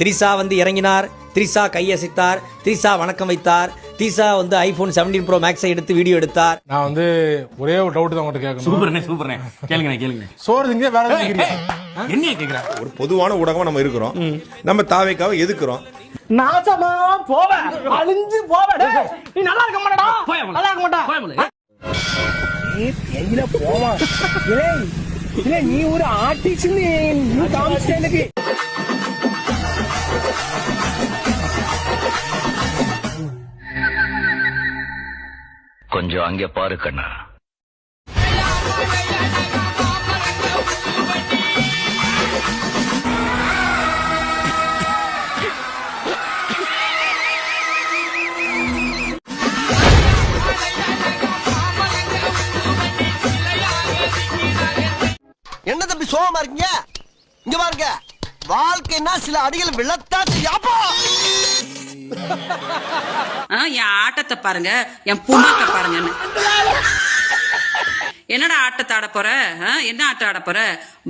திரிஷா வந்து இறங்கினார், திரிஷா கையசைத்தார், திரிஷா வணக்கம் வைத்தார், திரிஷா வந்து ஐபோன் 17 ப்ரோ மேக்ஸை எடுத்து வீடியோ எடுத்தார். நான் வந்து ஒரே ஒரு டவுட் தான் உங்கள்கிட்ட கேட்கணும். சூப்பர்ண்ணே கேளுங்க. சோறு திங்க வேற என்ன கேக்குறேன்? ஒரு பொதுவான ஊடகமா நம்ம இருக்கிறோம், நம்ம தாவேக்காவை எதுக்குறோம். நாசமா போவ அழிஞ்சு போவ. நீ நல்லா இருக்க மாட்டடா, நல்லா இருக்க மாட்டா. நீ எயில போவா இல்ல, நீ ஒரு ஆர்டிஸ்ட், நீ காமிச்சிட்ட எனக்கு. கொஞ்சம் அங்கே பாரு கண்ணா. என்ன தம்பி சோகமா இருக்கீங்க? இங்க பாருங்க, வாழ்க்கைன்னா சில அடிகள் விழத்தா செய்யாப்பா. என் ஆட்டத்தை பாருங்க, என் புண்ணாக்க பாருங்க. என்னடா ஆட்டத்தை ஆட போற? என்ன ஆட்டம் ஆட போற?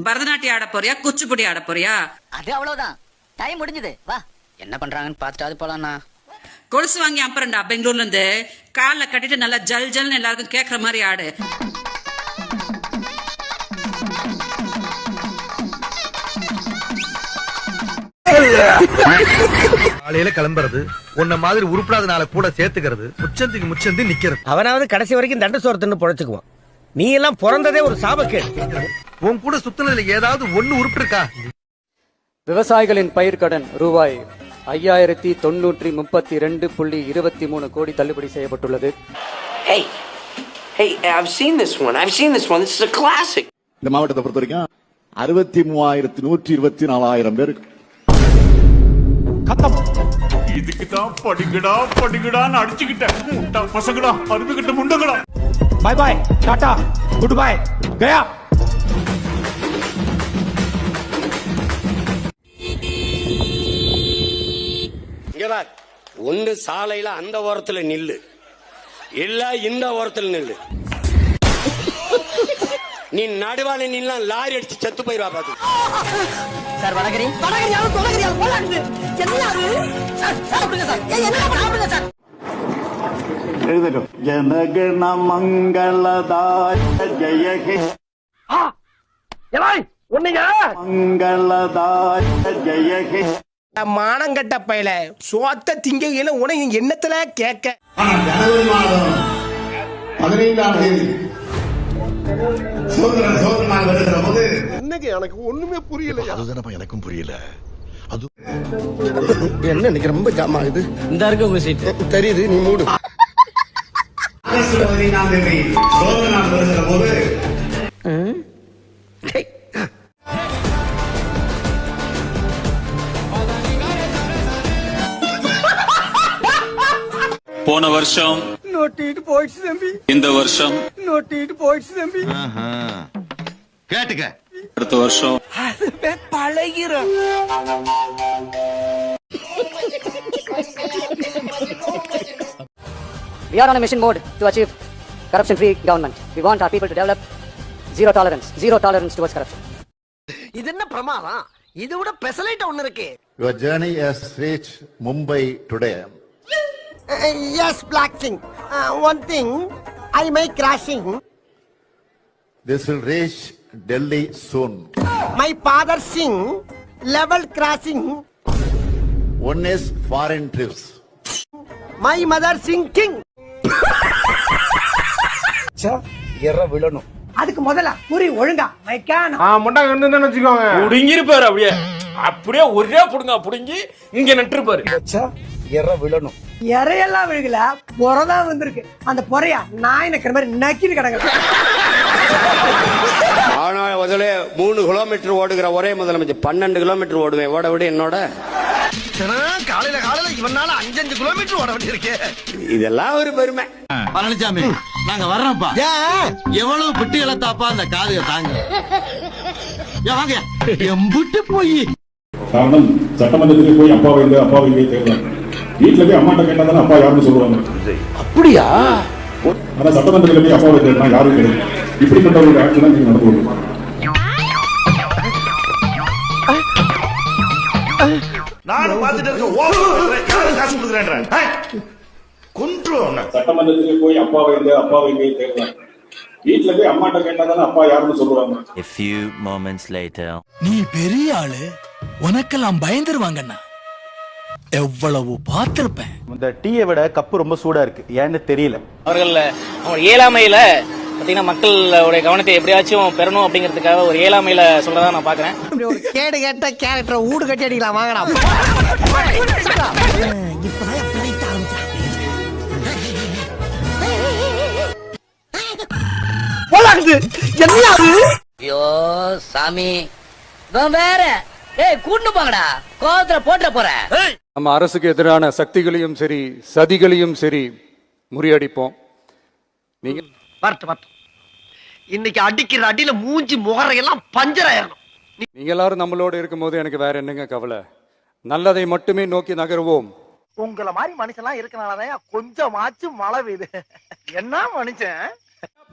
பரதநாட்டியம் ஆட போறியா, குச்சிப்புடி ஆட போறியா? அது அவ்வளவுதான், டைம் முடிஞ்சது. வா, என்ன பண்றாங்கன்னு பார்த்துட்டு போலாம்னா. கொலுசு வாங்கி அப்புறம்டா பெங்களூர்ல இருந்து காலில் கட்டிட்டு நல்லா ஜல் ஜல்னு எல்லாருக்கும் கேட்கற மாதிரி ஆடு. காலையில கிளம்புறது, உன்ன மாதிரி உருப்படாதனால கூட சேர்த்துக்கிறது, முச்சந்திக்கு முச்சந்தி நிக்கிறது. அவனாவது கடைசி வரைக்கும் தண்ட சோறு தின்னு பொழைச்சுக்குவான். நீ எல்லாம் பிறந்ததே ஒரு சாபக்கேடு. உன் கூட சுத்தினதுல ஏதாவது ஒண்ணு உருப்பு இருக்கா? விவசாயிகளின் பயிர்க்கடன் ரூபாய் 5932.23 கோடி தள்ளுபடி செய்யப்பட்டுள்ளது. இந்த மாவட்டத்தை பொறுத்த வரைக்கும் 63,124 பேருக்கு இதுக்கு தான் படிக்கடான்னு அடிச்சுக்கிட்டேன். பசங்கடா, அருமைக்கிட்ட முண்டங்கடா. பாய் பாய், டாடா, குட் பை, கயா. ஒன்று சாலையில அந்த ஓரத்துல நில்லு, இல்ல இந்த ஓரத்துல நில்லு. நீ நடுவால நின்னா லாரி அடிச்சு செத்து போயிருவா பாத்து. சார் வணக்கறி. எழுதட்டும். ஜனகண மங்களதாய ஜெய ஹே மங்களதாய ஜெய ஹே. மானங்கட்ட பையல சோத்த திங்கையில உனக்கு எண்ணத்துல கேட்க. ஜனவரி மாதம் 15ஆம் தேதி சோதனை நாள் வருகிற போது இன்னைக்கு எனக்கு ஒண்ணுமே புரியல. அதுதானப்பா எனக்கும் புரியல. அது என்ன இன்னைக்கு ரொம்ப ஜாம் ஆகுது. இந்த இருக்கு உங்க சீட் தெரியுது, நீ மூடு. ஆகஸ்ட் 15ஆம் தேதி சோதனை நாள் வருகிற போது போன வருஷம் நோட்டிட்டு போயிடுச்சு தம்பி, இந்த வருஷம் நோட்டிட்டு போயிடுச்சு தம்பி. கேட்டுக்க. அடுத்த வருஷம் பழகிறோம். We are on a mission mode to achieve corruption-free government. We want our people to develop zero tolerance towards corruption. இது என்ன பிரமாதம்? இது விட பெசலைட் ஒண்ணு இருக்கு. Your journey has reached Mumbai today. Yes, Black King. One thing, I may crashing. This will reach Delhi soon. My father sing level crossing. One is foreign trips. My mother sing king. எற விழணும். அதுக்கு முதல்ல புரி ஒழுங்கா வைக்கான. முண்டாங்க வந்து வச்சுக்கோங்க, புடுங்கிருப்பாரு. அப்படியே ஒரே புடுங்கி இங்க நட்டுருப்பாரு. எற விழணும். இறையெல்லாம் விழுகல, பொறதா வந்திருக்கு. அந்த பொறையா நாய் நக்கிற மாதிரி நக்கிட்டு கிடக்கு. ஆனா முதல்ல 3 கிலோமீட்டர் ஓடுகிற ஒரே முதலமைச்சர் 12 கிலோமீட்டர் ஓடுவேன். ஓட விட என்னோட காலையில இவனால 5 கிலோமீட்டர் ஓட வேண்டியிருக்கு. இதெல்லாம் ஒரு பெருமை. பழனிசாமி, நாங்க வர்றோம்ப்பா. எவ்வளவு பிட்டு இழத்தாப்பா அந்த காதுக தாங்க. வாங்க எம்புட்டு போய் காரணம் சட்டமன்றத்துக்கு போய் அப்பா வைங்க தேர்தல் வீட்டுல போய் அம்மாட்ட கேட்டாதானே அப்பா யாருன்னு சொல்லுவாங்க. அப்படியா? ஆனா சட்டமன்றத்துல போய் அப்பாவை தேடினா யாரும் கிடையாது. இப்படிப்பட்ட ஒரு ஆட்சி தான் நீங்க நடந்து நானும் பார்த்துட்டு இருக்க காசு கொடுக்குறேன் கொன்றுவோம். சட்டமன்றத்துக்கு போய் அப்பா வைங்க தேடலாம். வீட்டுல போய் அம்மாட்ட கேட்டாதானே அப்பா யாருன்னு சொல்லுவாங்க. A few moments later. நீ பெரிய ஆளு, உனக்கெல்லாம் பயந்துருவாங்கண்ணா. எவ்வளவு பார்த்திருப்பேன். இந்த டீயை விட கப்பு ரொம்ப சூடா இருக்கு, ஏன்னு தெரியல. அவங்க இயலாமையில பாத்தீங்கன்னா மக்களுடைய கவனத்தை எப்படியாச்சும் பெறணும் அப்படிங்கிறதுக்காக ஒரு இயலாமையில சொல்றதா நான் பாக்குறேன். ஒரு கேடு கேட்ட கேரக்டர் ஊடு கட்டி அடிக்கலாம் வாங்கடா. ஐயோ சாமி வேற கூட்டு போங்கடா, கோவத்துல போட்டு போறேன். நம்ம அரசுக்கு எதிரான சக்திகளையும் சரி சதிகளையும் சரி முறியடிப்போம். நீங்க இன்னைக்கு அடிக்கிற அடியில மூஞ்சி முகரையெல்லாம் பஞ்சர் ஆயிரணும். நீங்க எல்லாரும் நம்மளோட இருக்கும்போது எனக்கு வேற என்னங்க கவலை? நல்லதை மட்டுமே நோக்கி நகருவோம். உங்களை மாதிரி மனுஷன்லாம் இருக்கனாலதான் கொஞ்சமாச்சும் மழை பெய்யுது. என்ன மனுஷன்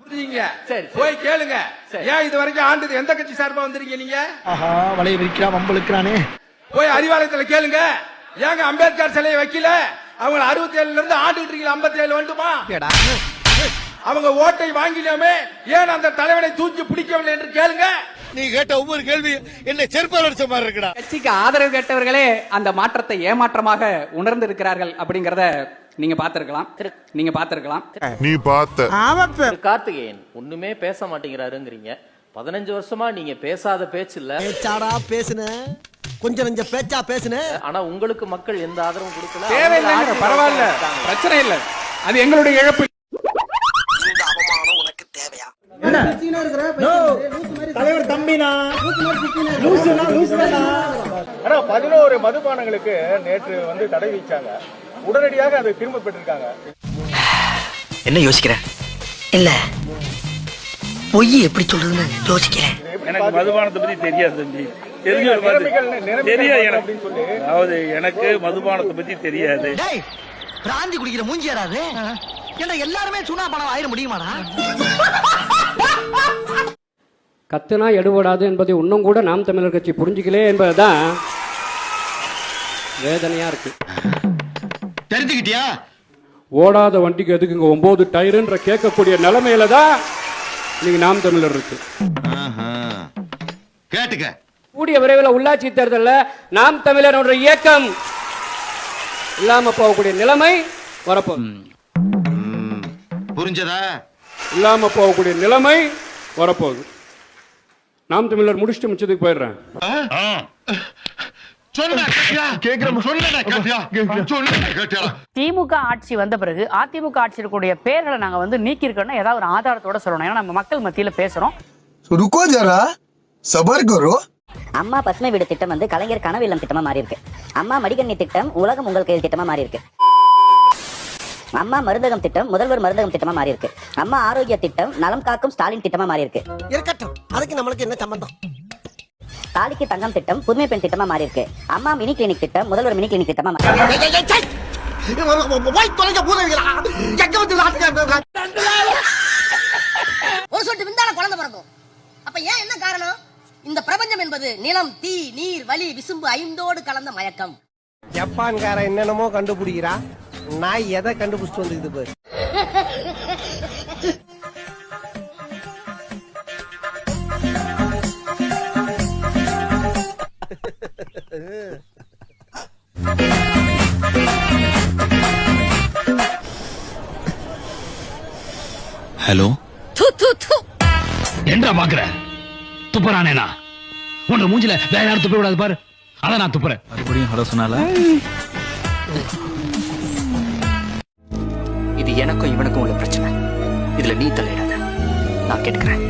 புரியுங்க? சரி போய் கேளுங்க. ஏன் இது வரைக்கும் ஆண்டது எந்த கட்சி சார்பா வந்திருக்கீங்க நீங்க? வளைய விரிக்கிறான் வம்பளுக்கிறானே. போய் அறிவாலயத்துல கேளுங்க. ஏங்க அம்பேத்கர் சிலையை வைக்கல? அவங்க 67 இருந்து ஆண்டுகிட்டு இருக்கீங்க. 57 வந்துமா? அவங்க ஓட்டை வாங்கினோமே, ஏன் அந்த தலைவனை தூக்கி பிடிக்கவில்லை என்று கேளுங்க. நீ கேட்ட ஒவ்வொரு கேள்வி என்ன செருப்பால் அடிச்ச மாதிரி இருக்குடா. கட்சிக்கு ஆதரவு கேட்டவர்களே அந்த மாற்றத்தை ஏமாற்றமாக உணர்ந்து இருக்கிறார்கள் அப்படிங்கறத நீங்க பாத்திருக்கலாம். நீ பார்த்த கார்த்திகேயன் ஒண்ணுமே பேச மாட்டேங்கிறாருங்கிறீங்க. 15 வருஷமா நீங்க பேசாத பேச்சு இல்ல. பேச்சாடா பேசுன, கொஞ்சம் நெஞ்ச பேச்சா பேசுன. ஆனா உங்களுக்கு மக்கள் எந்த ஆதரவும் கொடுக்கல. தேவையில்லை, பரவாயில்ல, பிரச்சனை இல்ல. அது எங்களுடைய இழப்பு. இந்த அவமானம் உனக்கு தேவையா? தலைவர் தம்பினா 11 மதுபானங்களுக்கு நேற்று வந்து தடை விதிச்சாங்க. உடனடியாக அதை திரும்ப பெற்றிருக்காங்க. என்ன யோசிக்கிற? இல்ல பொய் எப்படி சொல்றதுன்னு யோசிக்கிறேன். எனக்கு மதுபானத்தை பத்தி தெரியாது தம்பி. தெரியாது எனக்கு மதுபானத்தை பத்தி தெரியாது. பிராந்தி குடிக்கிற மூஞ்சி யாராது? ஏன்னா எல்லாருமே சுனா பணம் ஆயிட முடியுமாடா? கத்துனா எடுபடாது என்பதை இன்னும் கூட நாம் தமிழர் கட்சி புரிஞ்சுக்கலே என்பதுதான் வேதனையா இருக்கு. தெரிஞ்சுக்கிட்டியா? ஓடாத வண்டிக்கு எதுக்குங்க 9 டயருன்ற கேட்கக்கூடிய நிலைமையில தான் நீங்க நாம் தமிழர் இருக்கு. கேட்டுக்க. கூடிய விரைவில் உள்ளாட்சி தேர்தலில் நாம் தமிழர் என்ற இயக்கம் இல்லாம போகக்கூடிய நிலைமை வரப்போகுது. புரிஞ்சதா? இல்லாம போகக்கூடிய நிலைமை வரப்போகுது. நாம் தமிழர் முடிச்சுட்டு மிச்சத்துக்கு போயிடுறேன். திமுக ஆட்சி வந்த பிறகு அதிமுக ஆட்சியர்களுடைய பேர்களை நாங்க வந்து நீக்கி இருக்கோம்னா ஏதாவது ஒரு ஆதாரத்தோட சொல்லணும். ஏன்னா நம்ம மக்கள் மத்தியில பேசுறோம். அம்மா பசுமை வீடு திட்டம் வந்து கலைஞர் கனவு இல்லம் திட்டமா மாறி இருக்கு. அம்மா மடிக்கண்ணி திட்டம் உலகம் உங்கள் கையில் திட்டமா மாறி இருக்கு. அம்மா மருந்தகம் திட்டம் முதல்வர் மருந்தகம் திட்டமா மாறி இருக்கு. அம்மா ஆரோக்கிய திட்டம் நலம் காக்கும் ஸ்டாலின் திட்டமா மாறி இருக்கு. இருக்கட்டும், அதுக்கு நம்மளுக்கு என்ன சம்பந்தம்? தாலிக்கு தங்கம் திட்டம் புதுமை பெண் திட்டமா மாறி இருக்கு. அம்மா மினி கிளினிக் திட்டம் முதல்வர் மினி கிளினிக் திட்டமா மாறி ஒரு சொட்டு விந்தால குழந்தை பிறக்கும். அப்ப ஏன் என்ன காரணம்? இந்த பிரபஞ்சம் என்பது நிலம், தீ, நீர், வலி, விசும்பு 5ஓடு கலந்த மயக்கம். ஜப்பான்கார என்னென்னமோ கண்டுபிடிக்கிறா, நான் எதை கண்டுபிடிச்சிட்டு வந்துக்குது பாரு. ஹலோ. என்ன பாக்குற? துப்புறானேனா? உன்ன மூஞ்சில வேற யாரும் துப்ப கூடாது பாரு. அத நான் துப்புறேன். மறுபடியும் ஹலோ சொன்னால? இது எனக்கும் இவனுக்கும் உள்ள பிரச்சனை. இதுல நீ தலையிடாத, நான் கேட்கிறேன்.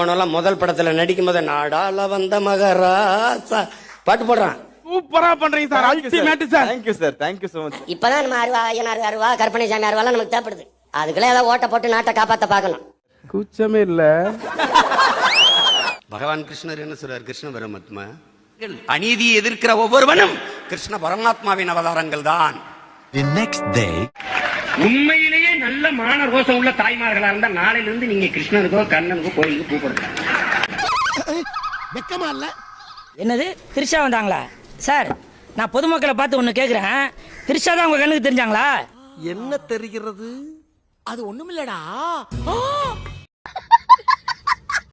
மனோலாம் முதல் படத்துல நடிக்கும் போது நாடால வந்த மகராசா பாட்டு போடுறான். சூப்பரா பண்றீங்க sir. Ultimate sir. Thank you sir, thank you so much. இப்பதான் நம்ம அருவா ஐயனார் அருவா கற்பனை சாமி அருவாலாம் நமக்கு தேவைப்படுது. அதுக்குள்ள ஏதாவது ஓட்ட போட்டு நாட்டை காப்பாத்த பாக்கணும். கூச்சமே இல்ல. பகவான் கிருஷ்ணர் என்ன சொல்றார்? கிருஷ்ண பரமாத்மா அநீதியை எதிர்க்கிற ஒவ்வொருவனும் கிருஷ்ண பரமாத்மாவின் அவதாரங்கள் தான். The next day. உண்மையிலேயே நல்ல மான ரோஷம் உள்ள தாய்மார்களா இருந்தா நாளையில இருந்து நீங்க கிருஷ்ணனுக்கோ கண்ணனுக்கோ கோயிலுக்கு பூ போடுங்க. வெக்கமா இல்ல? என்னது திருஷா வந்தாங்களா சார்? நான் பொதுமக்களை பார்த்து ஒண்ணு கேக்குறேன், திரிஷா தான் உங்க கண்ணுக்கு தெரிஞ்சாங்களா? என்ன தெரிகிறது? அது ஒண்ணுமில்லடா.